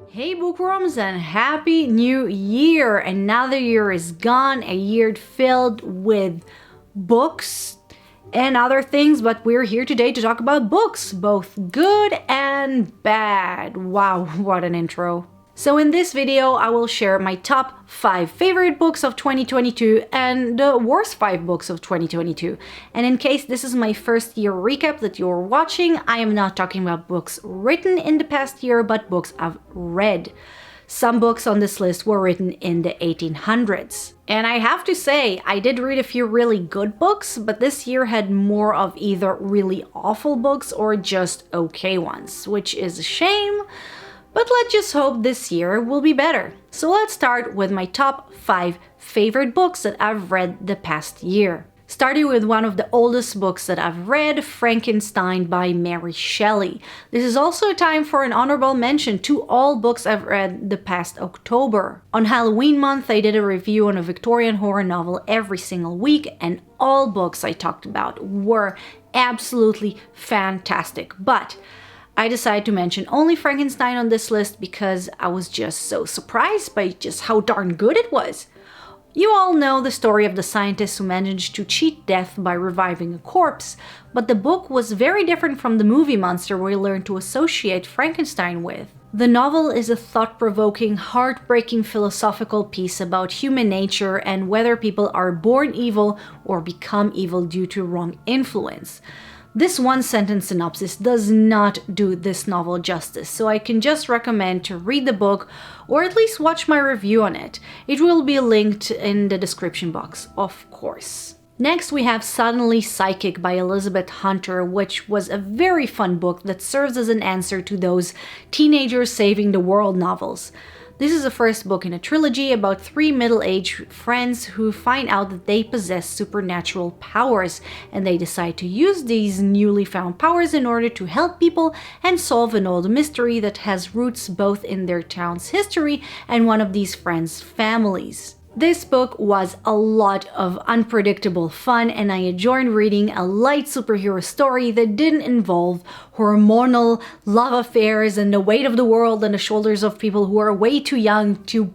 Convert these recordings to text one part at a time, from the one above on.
Hey bookworms, and happy new year! Another year is gone, a year filled with books and other things, but we're here today to talk about books, both good and bad. Wow, what an intro. So in this video, I will share my top 5 favorite books of 2022 and the worst 5 books of 2022. And in case this is my first year recap that you're watching, I am not talking about books written in the past year, but books I've read. Some books on this list were written in the 1800s. And I have to say, I did read a few really good books, but this year had more of either really awful books or just okay ones, which is a shame. But let's just hope this year will be better. So let's start with my top 5 favorite books that I've read the past year. Starting with one of the oldest books that I've read, Frankenstein by Mary Shelley. This is also a time for an honorable mention to all books I've read the past October. On Halloween month, I did a review on a Victorian horror novel every single week, and all books I talked about were absolutely fantastic. But I decided to mention only Frankenstein on this list because I was just so surprised by just how darn good it was. You all know the story of the scientist who managed to cheat death by reviving a corpse, but the book was very different from the movie monster we learned to associate Frankenstein with. The novel is a thought-provoking, heartbreaking philosophical piece about human nature and whether people are born evil or become evil due to wrong influence. This one-sentence synopsis does not do this novel justice, so I can just recommend to read the book or at least watch my review on it. It will be linked in the description box, of course. Next we have Suddenly Psychic by Elizabeth Hunter, which was a very fun book that serves as an answer to those teenagers saving the world novels. This is the first book in a trilogy about 3 middle-aged friends who find out that they possess supernatural powers, and they decide to use these newly found powers in order to help people and solve an old mystery that has roots both in their town's history and one of these friends' families. This book was a lot of unpredictable fun, and I enjoyed reading a light superhero story that didn't involve hormonal love affairs and the weight of the world on the shoulders of people who are way too young to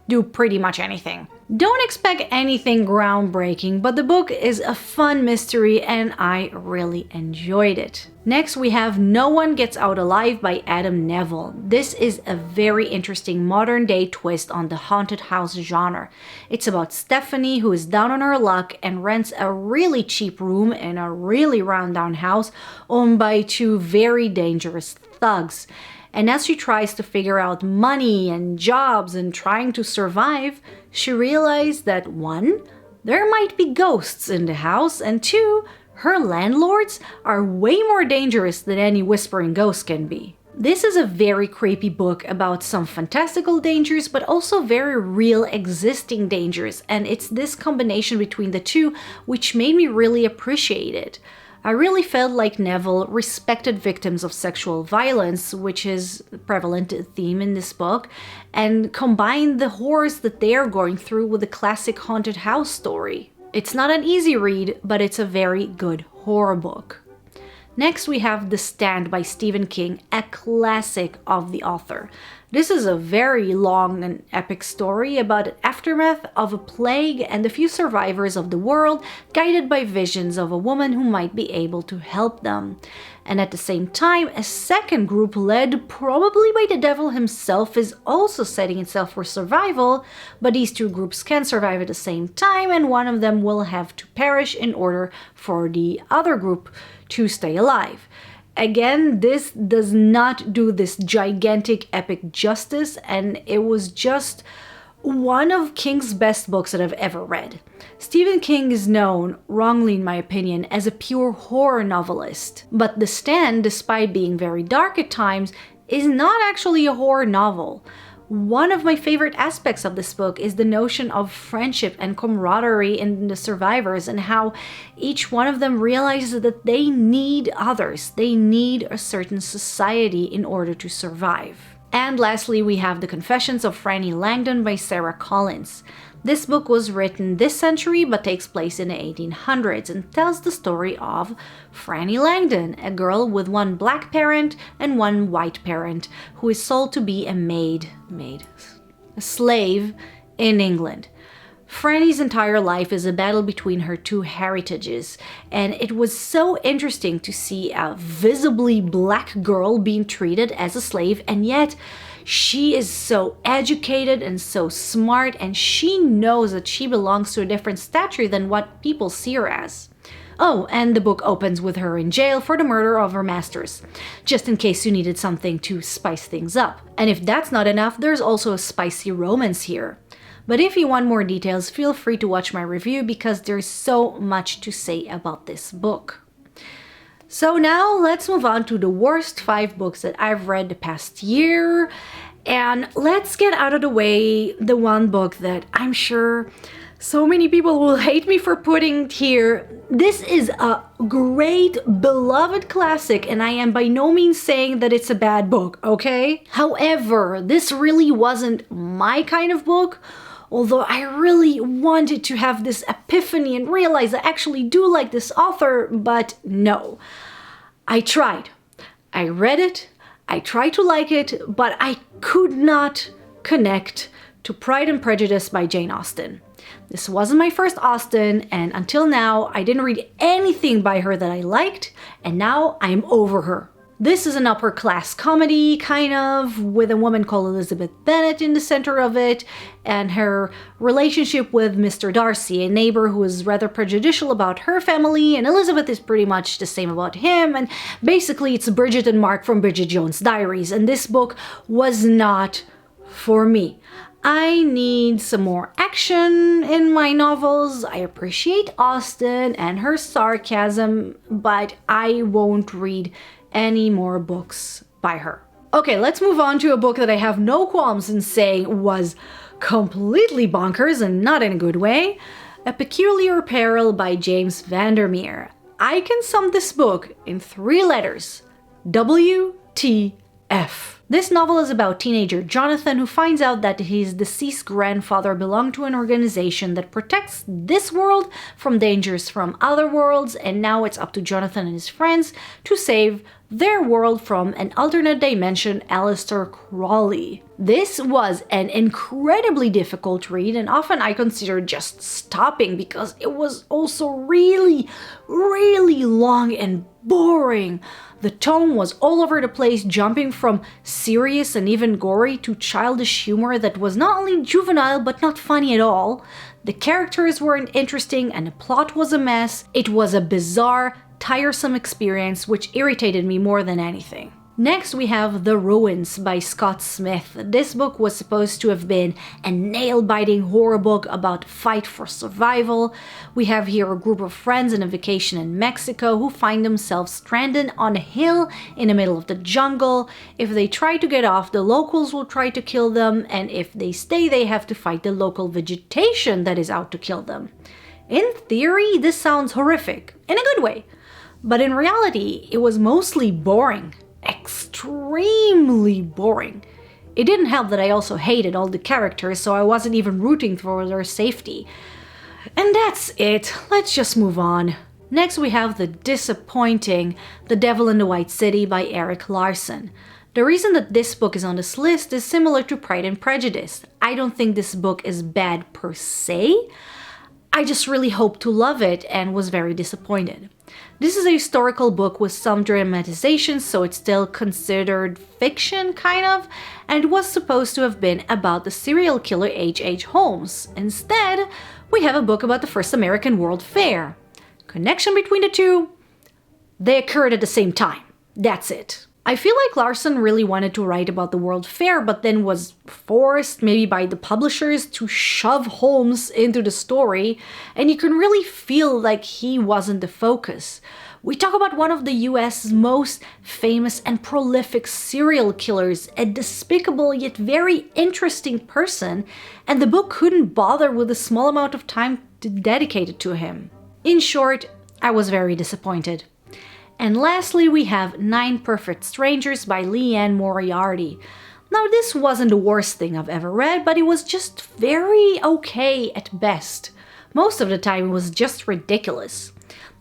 do pretty much anything. Don't expect anything groundbreaking, but the book is a fun mystery and I really enjoyed it. Next we have No One Gets Out Alive by Adam Neville. This is a very interesting modern day twist on the haunted house genre. It's about Stephanie, who is down on her luck and rents a really cheap room in a really rundown house owned by 2 very dangerous thugs. And as she tries to figure out money and jobs and trying to survive, she realized that 1, there might be ghosts in the house, and 2, her landlords are way more dangerous than any whispering ghost can be. This is a very creepy book about some fantastical dangers, but also very real existing dangers, and it's this combination between the two which made me really appreciate it. I really felt like Neville respected victims of sexual violence, which is a prevalent theme in this book, and combined the horrors that they are going through with a classic haunted house story. It's not an easy read, but it's a very good horror book. Next we have The Stand by Stephen King, a classic of the author. This is a very long and epic story about the aftermath of a plague and the few survivors of the world guided by visions of a woman who might be able to help them. And at the same time, a second group led probably by the devil himself is also setting itself for survival, but these 2 groups can survive at the same time and one of them will have to perish in order for the other group to stay alive. Again, this does not do this gigantic epic justice, and it was just one of King's best books that I've ever read. Stephen King is known, wrongly in my opinion, as a pure horror novelist, but The Stand, despite being very dark at times, is not actually a horror novel. One of my favorite aspects of this book is the notion of friendship and camaraderie in the survivors and how each one of them realizes that they need others. They need a certain society in order to survive. And lastly, we have The Confessions of Franny Langdon by Sarah Collins. This book was written this century but takes place in the 1800s and tells the story of Franny Langdon, a girl with one black parent and one white parent who is sold to be a slave in England. Franny's entire life is a battle between her two heritages, and it was so interesting to see a visibly black girl being treated as a slave, and yet she is so educated and so smart, and she knows that she belongs to a different stature than what people see her as. Oh, and the book opens with her in jail for the murder of her masters, just in case you needed something to spice things up. And if that's not enough, there's also a spicy romance here. But if you want more details, feel free to watch my review because there's so much to say about this book. So now let's move on to the worst 5 books that I've read the past year. And let's get out of the way the one book that I'm sure so many people will hate me for putting here. This is a great, beloved classic, and I am by no means saying that it's a bad book, okay? However, this really wasn't my kind of book. Although I really wanted to have this epiphany and realize I actually do like this author, but no. I tried. I read it, I tried to like it, but I could not connect to Pride and Prejudice by Jane Austen. This wasn't my first Austen, and until now I didn't read anything by her that I liked, and now I'm over her. This is an upper class comedy, kind of, with a woman called Elizabeth Bennet in the center of it, and her relationship with Mr. Darcy, a neighbor who is rather prejudicial about her family, and Elizabeth is pretty much the same about him, and basically it's Bridget and Mark from Bridget Jones' Diaries, and this book was not for me. I need some more action in my novels. I appreciate Austen and her sarcasm, but I won't read any more books by her. Okay, let's move on to a book that I have no qualms in saying was completely bonkers and not in a good way. A Peculiar Peril by James Vandermeer. I can sum this book in 3 letters. WTF. This novel is about teenager Jonathan who finds out that his deceased grandfather belonged to an organization that protects this world from dangers from other worlds, and now it's up to Jonathan and his friends to save their world from an alternate dimension, Aleister Crowley. This was an incredibly difficult read, and often I considered just stopping because it was also really long and boring. The tone was all over the place, jumping from serious and even gory to childish humor that was not only juvenile but not funny at all. The characters weren't interesting and the plot was a mess. It was a bizarre, tiresome experience which irritated me more than anything. Next we have The Ruins by Scott Smith. This book was supposed to have been a nail-biting horror book about fight for survival. We have here a group of friends on a vacation in Mexico who find themselves stranded on a hill in the middle of the jungle. If they try to get off, the locals will try to kill them, and if they stay, they have to fight the local vegetation that is out to kill them. In theory, this sounds horrific, in a good way, but in reality, it was mostly boring. Extremely boring. It didn't help that I also hated all the characters, so I wasn't even rooting for their safety. And that's it. Let's just move on. Next we have the disappointing The Devil in the White City by Erik Larson. The reason that this book is on this list is similar to Pride and Prejudice. I don't think this book is bad per se. I just really hoped to love it and was very disappointed. This is a historical book with some dramatization, so it's still considered fiction, kind of, and it was supposed to have been about the serial killer H.H. Holmes. Instead, we have a book about the first American World Fair. Connection between the two? They occurred at the same time. That's it. I feel like Larson really wanted to write about the World Fair, but then was forced, maybe by the publishers, to shove Holmes into the story, and you can really feel like he wasn't the focus. We talk about one of the US's most famous and prolific serial killers, a despicable yet very interesting person, and the book couldn't bother with the small amount of time dedicated to him. In short, I was very disappointed. And lastly, we have 9 Perfect Strangers by Leanne Moriarty. Now, this wasn't the worst thing I've ever read, but it was just very okay at best. Most of the time it was just ridiculous.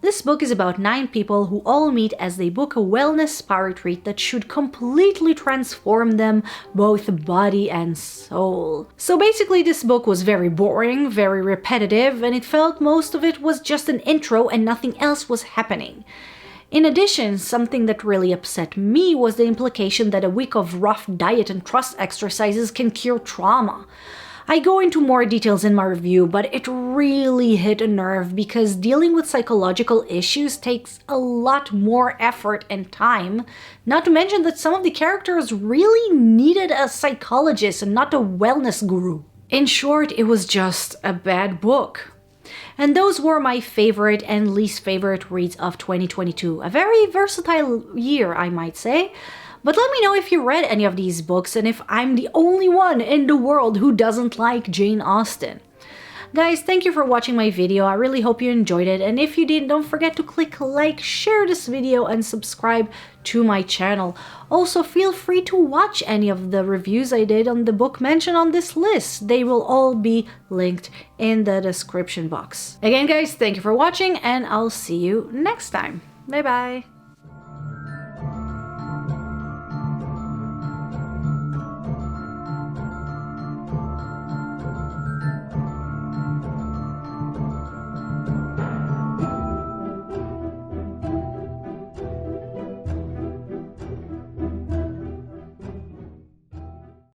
This book is about 9 people who all meet as they book a wellness spa retreat that should completely transform them, both body and soul. So basically this book was very boring, very repetitive, and it felt most of it was just an intro and nothing else was happening. In addition, something that really upset me was the implication that a week of rough diet and trust exercises can cure trauma. I go into more details in my review, but it really hit a nerve because dealing with psychological issues takes a lot more effort and time, not to mention that some of the characters really needed a psychologist and not a wellness guru. In short, it was just a bad book. And those were my favorite and least favorite reads of 2022. A very versatile year, I might say. But let me know if you read any of these books and if I'm the only one in the world who doesn't like Jane Austen. Guys, thank you for watching my video. I really hope you enjoyed it. And if you did, don't forget to click like, share this video, and subscribe to my channel. Also, feel free to watch any of the reviews I did on the book mentioned on this list. They will all be linked in the description box. Again, guys, thank you for watching, and I'll see you next time. Bye bye.